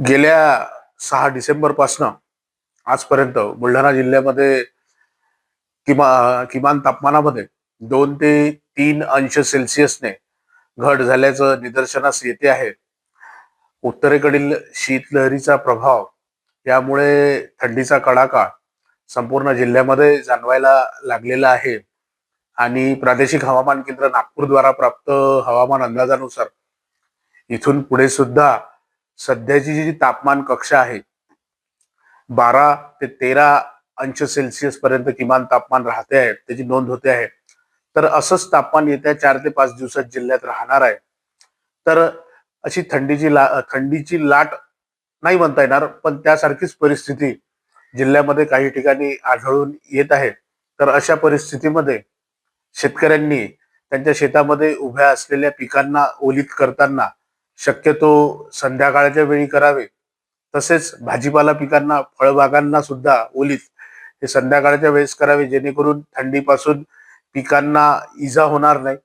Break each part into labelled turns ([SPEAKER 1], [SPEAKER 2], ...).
[SPEAKER 1] गेल्या 6 डिसेंबर पासून आजपर्यंत बुलढाणा जिल्ह्यामध्ये किमान तापमानामध्ये 2 ते 3 अंश सेल्सिअसने घट झाल्याचं निदर्शनास येते आहे. उत्तरेकडील शीतलहरीचा प्रभाव यामुळे थंडीचा कडाका संपूर्ण जिल्ह्यामध्ये जाणवायला लागलेला आहे. आणि प्रादेशिक हवामान केंद्र नागपूर द्वारा प्राप्त हवामान अंदाजानुसार इथून पुढे सुद्धा सध्याची जी तापमान कक्षा आहे 12 ते 13 अंश सेल्सिअस पर्यंत किमान तापमान राहते आहे, त्याची नोंद होते आहे. तर असंच तापमान येत्या 4 ते 5 दिवसात जिल्ह्यात राहणार आहे. तर अशी थंडीची लाट नाही म्हणता येणार, पण त्यासारखीच परिस्थिती जिल्ह्यामध्ये काही ठिकाणी आढळून येत आहे. तर अशा परिस्थितीमध्ये शेतकऱ्यांनी त्यांच्या शेतामध्ये उभ्या असलेल्या पिकांना ओलीत करताना शक्यतो संध्याकाळच्या वेळी करावे. तसेच भाजीपाला पिकांना, फळबागांना सुद्धा ओलीत हे संध्याकाळच्या वेळेस करावे, जेणेकरून थंडीपासून पिकांना इजा होणार नाही.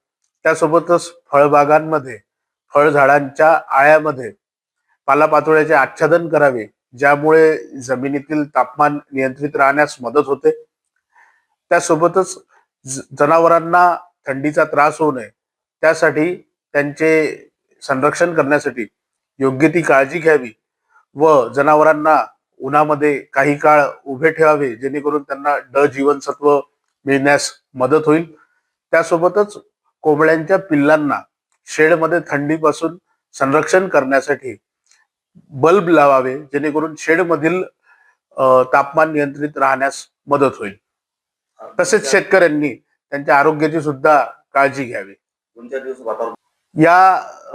[SPEAKER 1] त्यासोबतच फळबागांमध्ये, फळझाडांच्या आळ्यामध्ये पालापाचोळ्याचे आच्छादन करावे, ज्यामुळे जमिनीतील तापमान नियंत्रित राहण्यास मदत होते. त्यासोबतच जनावरांना थंडीचा त्रास होऊ नये त्यासाठी त्यांचे संरक्षण करण्यासाठी योग्य ती काळजी घ्यावी व जनावरांना उन्हामध्ये काही काळ उभे ठेवावे, जेणेकरून त्यांना जीवनसत्व मिळण्यास मदत होईल. त्यासोबतच कोंबड्यांच्या पिल्लांना शेडमध्ये थंडीपासून संरक्षण करण्यासाठी बल्ब लावावे, जेणेकरून शेडमधील तापमान नियंत्रित राहण्यास मदत होईल. तसेच शेतकऱ्यांनी त्यांच्या आरोग्याची सुद्धा काळजी घ्यावी.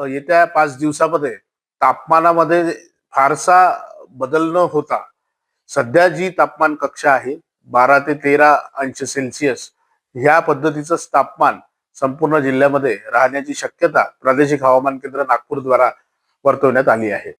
[SPEAKER 1] येत्या 5 दिवसामध्ये तापमानामध्ये फारसा बदल न होता सध्या जी तापमान कक्षा आहे 12 ते 13 अंश सेल्सिअस ह्या पद्धतीचंच तापमान संपूर्ण जिल्ह्यामध्ये राहण्याची शक्यता प्रादेशिक हवामान केंद्र नागपूर द्वारा वर्तवण्यात आली आहे.